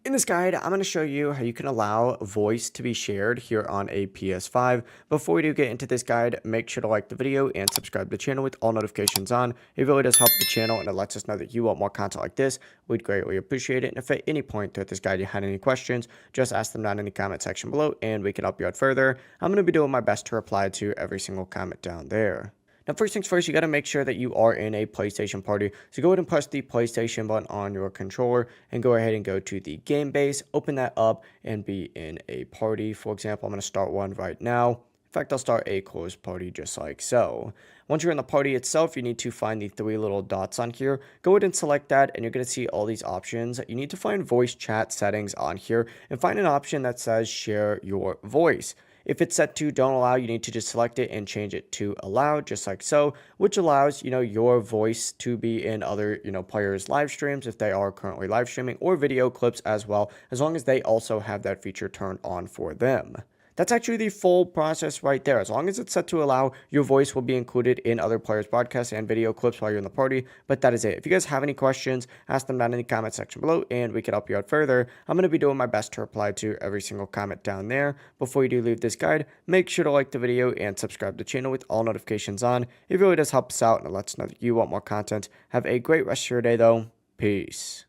In this guide, I'm going to show you how you can allow voice to be shared here on a PS5. Before we do get into this guide, make sure to like the video and subscribe to the channel with all notifications on. It really does help the channel and it lets us know that you want more content like this. We'd greatly appreciate it. And if at any point throughout this guide you had any questions, just ask them down in the comment section below and we can help you out further. I'm going to be doing my best to reply to every single comment down there. Now, first things first, you got to make sure that you are in a PlayStation party. So go ahead and press the PlayStation button on your controller and go ahead and go to the game base, open that up and be in a party. For example, I'm going to start one right now. In fact, I'll start a closed party just like so. Once you're in the party itself, you need to find the three little dots on here. Go ahead and select that and you're going to see all these options. You need to find voice chat settings on here and find an option that says share your voice. If it's set to don't allow, you need to just select it and change it to allow, just like so, which allows, your voice to be in other, players' live streams if they are currently live streaming, or video clips as well, as long as they also have that feature turned on for them. That's actually the full process right there. As long as it's set to allow, your voice will be included in other players' podcasts and video clips while you're in the party. But that is it. If you guys have any questions, ask them down in the comment section below and we can help you out further. I'm going to be doing my best to reply to every single comment down there. Before you do leave this guide, make sure to like the video and subscribe to the channel with all notifications on. It really does help us out and it lets us know that you want more content. Have a great rest of your day though. Peace.